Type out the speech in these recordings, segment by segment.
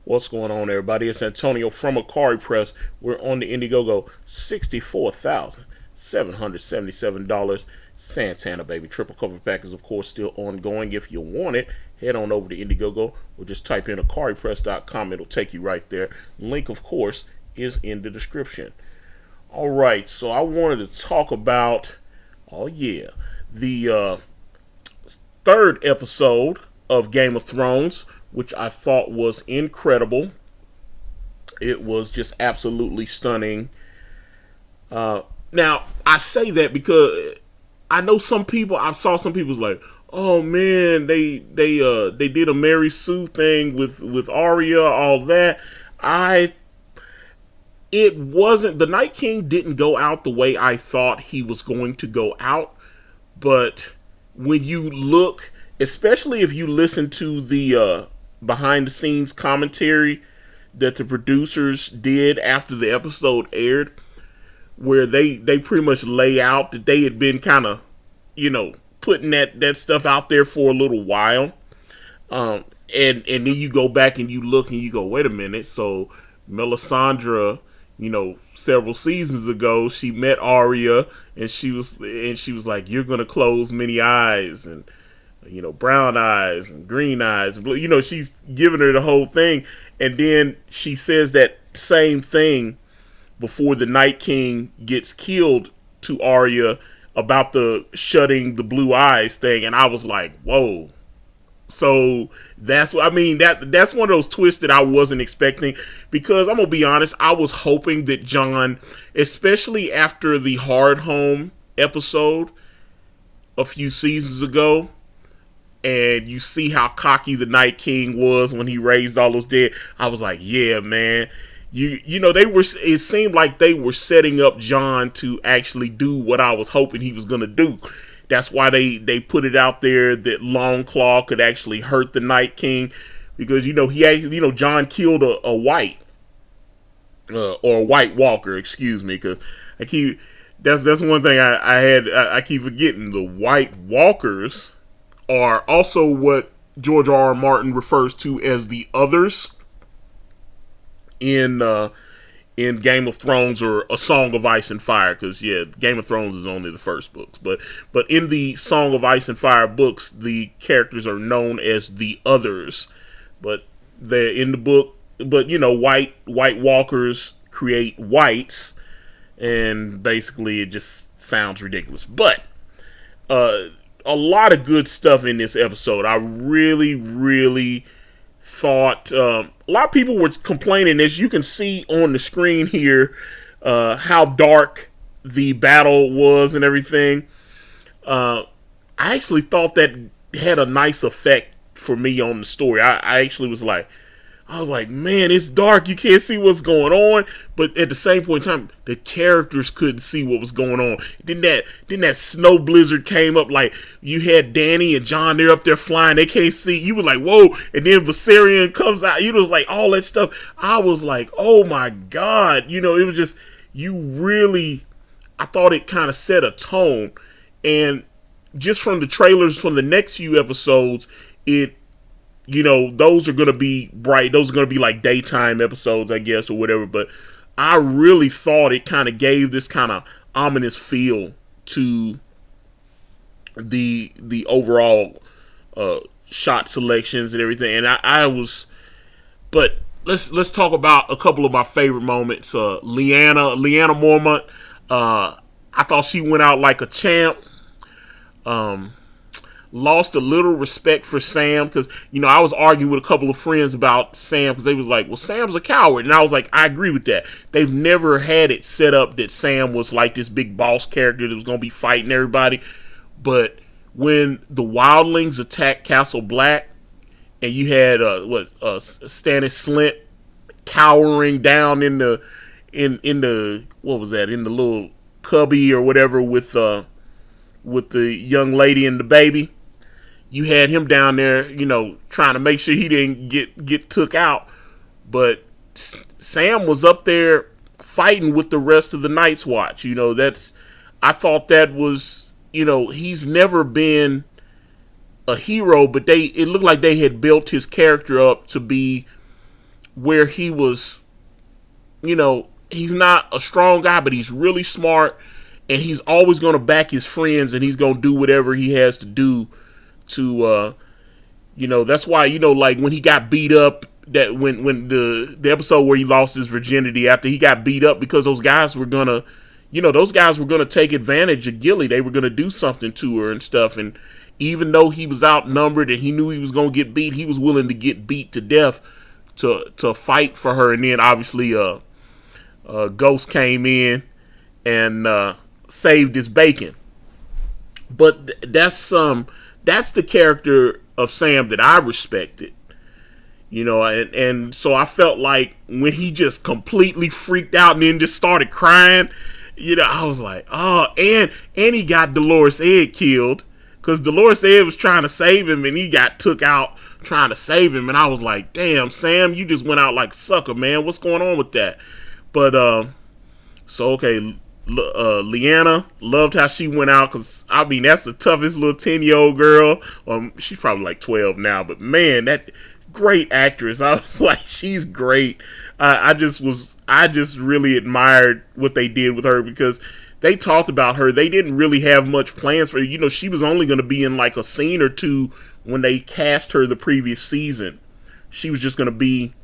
What's going on, everybody? It's Antonio from Ikari Press. We're on the Indiegogo, $64,777. Santana, baby. Triple cover pack is, of course, still ongoing. If you want it, head on over to Indiegogo or just type in ikaripress.com. It'll take you right there. Link, of course, is in the description. All right, so I wanted to talk about, the third episode of Game of Thrones, which I thought was incredible. It was just absolutely stunning. Now, I say that because I know some people. I saw some people's like, "Oh man, they did a Mary Sue thing with Arya, all that." I It wasn't, the Night King didn't go out the way I thought he was going to go out, but when you look, especially if you listen to the behind the scenes commentary that the producers did after the episode aired, where they pretty much lay out that they had been kind of, putting that stuff out there for a little while. And then you go back and you look and you go, wait a minute. So Melisandre, several seasons ago, she met Arya and she was like, "You're gonna close many eyes and brown eyes and green eyes." She's giving her the whole thing, and then she says that same thing before the Night King gets killed to Arya about the shutting the blue eyes thing, and I was like, "Whoa." So that's what I mean. That's one of those twists that I wasn't expecting, because I'm gonna be honest, I was hoping that Jon, especially after the Hard Home episode a few seasons ago, and you see how cocky the Night King was when he raised all those dead, I was like, yeah, man. They were. It seemed like they were setting up Jon to actually do what I was hoping he was gonna do. That's why they put it out there that Longclaw could actually hurt the Night King, because Jon killed a white or a White Walker, excuse me, because I keep that's one thing I keep forgetting. The White Walkers are also what George R. R. Martin refers to as the others in Game of Thrones, or A Song of Ice and Fire, because Game of Thrones is only the first books, but in the Song of Ice and Fire books, the characters are known as the others, but they're in the book. But White Walkers create whites, and basically it just sounds ridiculous. But a lot of good stuff in this episode. I really, really thought a lot of people were complaining, as you can see on the screen here, how dark the battle was and everything. I actually thought that had a nice effect for me on the story. I actually I was like, man, it's dark. You can't see what's going on. But at the same point in time, the characters couldn't see what was going on. Then that snow blizzard came up. Like, you had Dany and Jon, they're up there flying. They can't see. You were like, whoa. And then Viserion comes out. You was like, all that stuff. I was like, oh my God. It was just, I thought it kind of set a tone. And just from the trailers from the next few episodes, those are going to be bright. Those are going to be like daytime episodes, I guess, or whatever. But I really thought it kind of gave this kind of ominous feel to the overall shot selections and everything. And but let's talk about a couple of my favorite moments. Lyanna Mormont. I thought she went out like a champ. Lost a little respect for Sam, because I was arguing with a couple of friends about Sam, because they was like, well, Sam's a coward, and I was like, I agree with that. They've never had it set up that Sam was like this big boss character that was going to be fighting everybody. But when the wildlings attacked Castle Black, and you had Stannis Slint cowering down in the what was that, in the little cubby or whatever with the young lady and the baby. You had him down there, trying to make sure he didn't get took out. But Sam was up there fighting with the rest of the Night's Watch. I thought that was, he's never been a hero, but it looked like they had built his character up to be where he was, he's not a strong guy, but he's really smart, and he's always going to back his friends, and he's going to do whatever he has to do to, that's why, like when he got beat up, that when the episode where he lost his virginity after he got beat up, because those guys were going to take advantage of Gilly. They were going to do something to her and stuff, and even though he was outnumbered and he knew he was going to get beat, he was willing to get beat to death to fight for her. And then obviously Ghost came in and saved his bacon. But that's the character of Sam that I respected. And so I felt like when he just completely freaked out and then just started crying, I was like, oh, and he got Dolores Ed killed, because Dolores Ed was trying to save him and he got took out trying to save him. And I was like, damn, Sam, you just went out like a sucker, man. What's going on with that? But, Leanna, loved how she went out, because, that's the toughest little 10-year-old girl. She's probably like 12 now, but man, that great actress. I was like, she's great. I just really admired what they did with her, because they talked about her. They didn't really have much plans for her. She was only going to be in like a scene or two when they cast her the previous season. She was just going to be,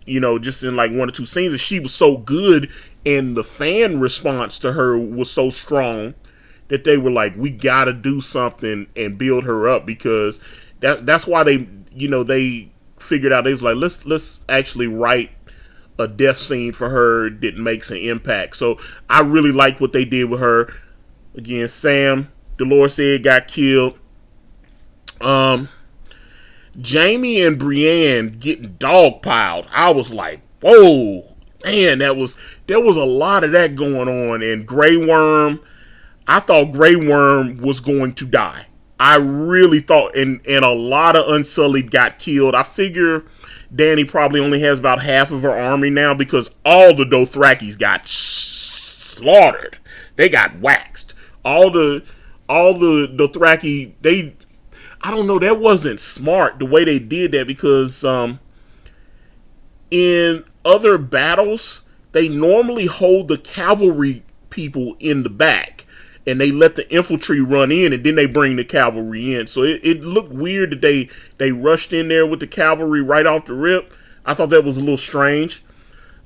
just in like one or two scenes. And she was so good, and the fan response to her was so strong that they were like, we got to do something and build her up, because that's why they figured out, they was like, let's actually write a death scene for her that makes an impact. So I really liked what they did with her. Again, Sam, Dolores Ed got killed. Jamie and Brienne getting dogpiled. I was like, whoa, man, there was a lot of that going on. And Grey Worm, I thought Grey Worm was going to die. I really thought, and a lot of Unsullied got killed. I figure Dany probably only has about half of her army now, because all the Dothrakis got slaughtered. They got waxed. All the Dothraki, I don't know, that wasn't smart the way they did that, because in other battles, they normally hold the cavalry people in the back, and they let the infantry run in, and then they bring the cavalry in. So it looked weird that they rushed in there with the cavalry right off the rip. I thought that was a little strange.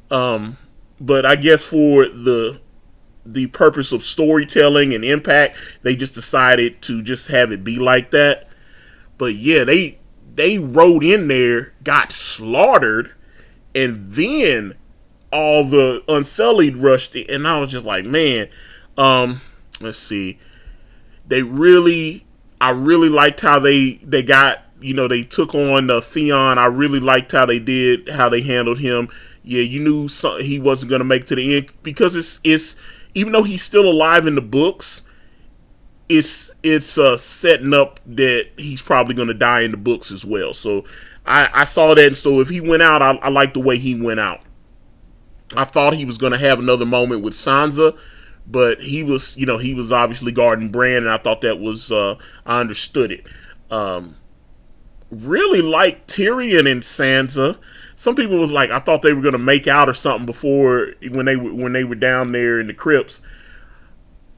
But I guess for the purpose of storytelling and impact, they just decided to just have it be like that. But yeah, they rode in there, got slaughtered, and then all the Unsullied rushed in, and I was just like, man, let's see. I really liked how they got, they took on Theon. I really liked how they handled him. Yeah, you knew he wasn't going to make it to the end, because it's even though he's still alive in the books, it's setting up that he's probably going to die in the books as well. So I saw that. And so if he went out, I liked the way he went out. I thought he was going to have another moment with Sansa, but he was obviously guarding Bran, and I thought that was, I understood it. Really liked Tyrion and Sansa. Some people was like, I thought they were going to make out or something before, when they were down there in the crypts.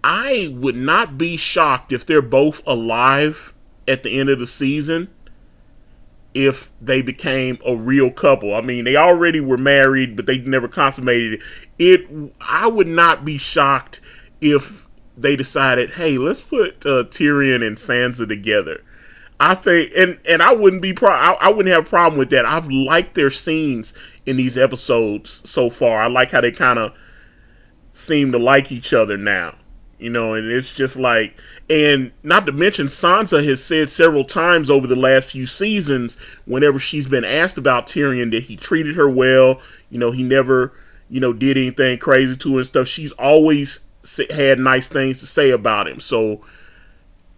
I would not be shocked if they're both alive at the end of the season, if they became a real couple. I mean, they already were married, but they never consummated it. I would not be shocked if they decided, hey, let's put Tyrion and Sansa together. I think, and I wouldn't I wouldn't have a problem with that. I've liked their scenes in these episodes so far. I like how they kind of seem to like each other now. And it's just like, and not to mention, Sansa has said several times over the last few seasons, whenever she's been asked about Tyrion, that he treated her well. He never, did anything crazy to her and stuff. She's always had nice things to say about him. So,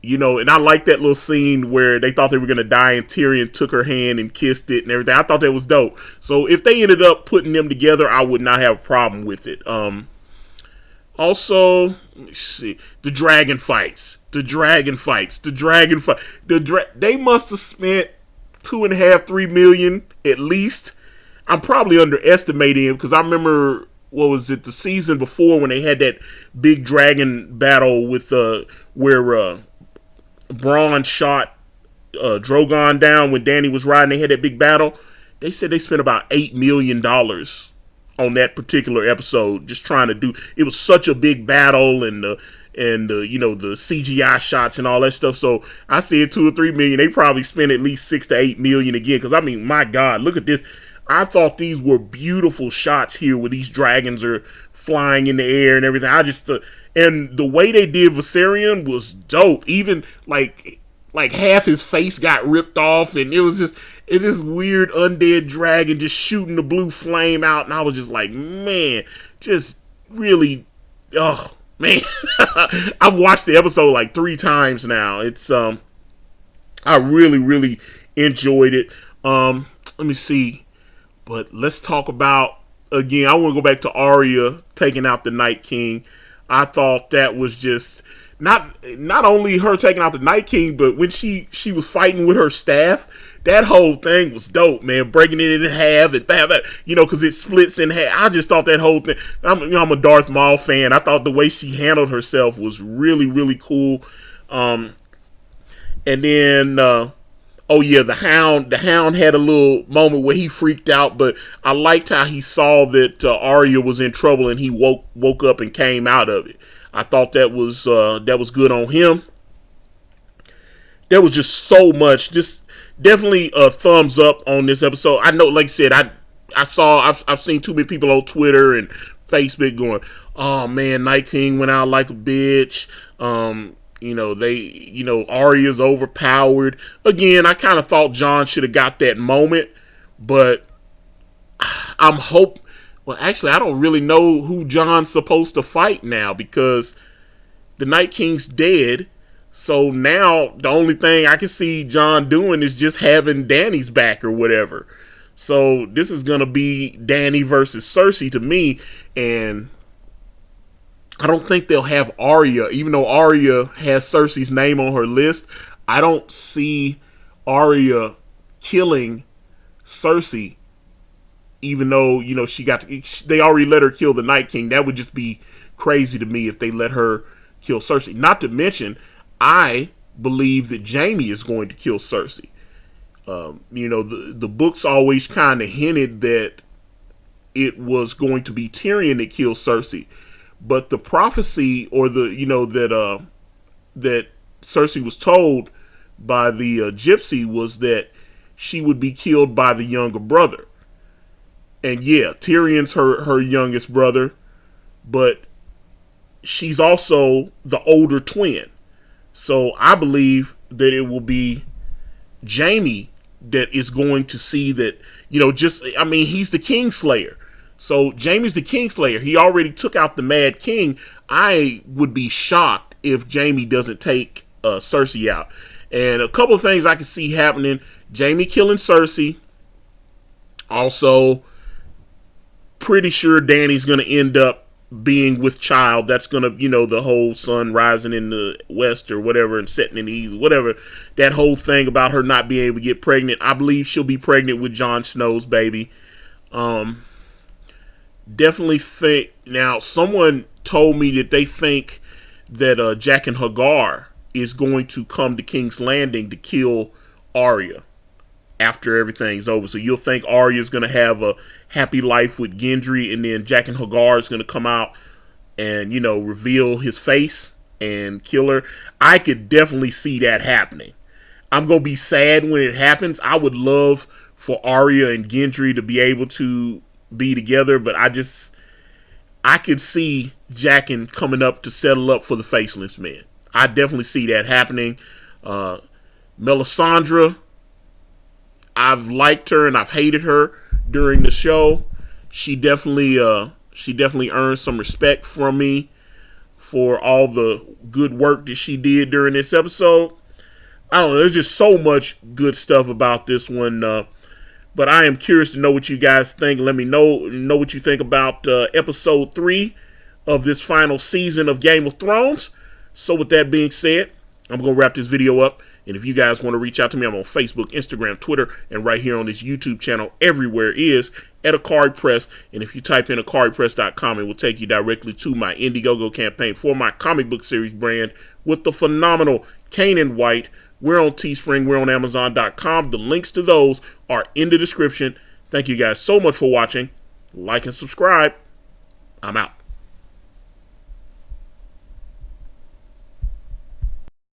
and I like that little scene where they thought they were going to die and Tyrion took her hand and kissed it and everything. I thought that was dope. So if they ended up putting them together, I would not have a problem with it. Also, let me see, the dragon fights. They must have spent $2.5-3 million at least. I'm probably underestimating it because I remember, what was it, the season before when they had that big dragon battle with where Braun shot Drogon down when Danny was riding. They had that big battle. They said they spent about $8 million on that particular episode, just trying to do. It was such a big battle, and the the CGI shots and all that stuff. So I said 2 or 3 million. They probably spent at least 6 to 8 million again. Because I mean, my God, look at this. I thought these were beautiful shots here, where these dragons are flying in the air and everything. I just and the way they did Viserion was dope. Even like half his face got ripped off, and it was just this weird undead dragon just shooting the blue flame out, and I was just like, man, just really, oh man. I've watched the episode like 3 times now. It's I really enjoyed it. Let me see, but let's talk about, again, I want to go back to Arya taking out the Night King. I thought that was just not only her taking out the Night King, but when she was fighting with her staff, that whole thing was dope, man. Breaking it in half and because it splits in half. I just thought that whole thing. I'm a Darth Maul fan. I thought the way she handled herself was really cool. And then oh yeah, the Hound had a little moment where he freaked out, but I liked how he saw that Arya was in trouble and he woke up and came out of it. I thought that was good on him. There was just so much. Just definitely a thumbs up on this episode. I know, like I said, I've seen too many people on Twitter and Facebook going, "Oh man, Night King went out like a bitch." Arya's overpowered. Again, I kind of thought Jon should have got that moment, but well, actually, I don't really know who Jon's supposed to fight now, because the Night King's dead. So now the only thing I can see Jon doing is just having Dany's back or whatever. So this is going to be Dany versus Cersei to me. And I don't think they'll have Arya, even though Arya has Cersei's name on her list. I don't see Arya killing Cersei, even though, they already let her kill the Night King. That would just be crazy to me if they let her kill Cersei. Not to mention, I believe that Jaime is going to kill Cersei. The books always kind of hinted that it was going to be Tyrion that killed Cersei. But the prophecy, or that Cersei was told by the gypsy, was that she would be killed by the younger brother. And yeah, Tyrion's her youngest brother, but she's also the older twin. So I believe that it will be Jaime that is going to see that, he's the Kingslayer. So Jaime's the Kingslayer. He already took out the Mad King. I would be shocked if Jaime doesn't take Cersei out. And a couple of things I can see happening: Jaime killing Cersei. Also, pretty sure Dany's going to end up being with child. That's going to, the whole sun rising in the west or whatever and setting in the east, whatever. That whole thing about her not being able to get pregnant. I believe she'll be pregnant with Jon Snow's baby. Definitely think. Now, someone told me that they think that Jaqen H'ghar is going to come to King's Landing to kill Arya after everything's over. So you'll think Arya's going to have a happy life with Gendry, and then Jaqen H'ghar is going to come out and, reveal his face and kill her. I could definitely see that happening. I'm going to be sad when it happens. I would love for Arya and Gendry to be able to be together, but I could see Jaqen coming up to settle up for the Faceless Men. I definitely see that happening. Melisandre, I've liked her and I've hated her during the show. She definitely earned some respect from me for all the good work that she did during this episode. I don't know, there's just so much good stuff about this one. But I am curious to know what you guys think. Let me know what you think about episode 3 of this final season of Game of Thrones. So with that being said, I'm going to wrap this video up. And if you guys want to reach out to me, I'm on Facebook, Instagram, Twitter, and right here on this YouTube channel. Everywhere is at Ikari Press. And if you type in IkariPress.com, it will take you directly to my Indiegogo campaign for my comic book series brand with the phenomenal Kanan White. We're on Teespring. We're on Amazon.com. The links to those are in the description. Thank you guys so much for watching. Like and subscribe. I'm out.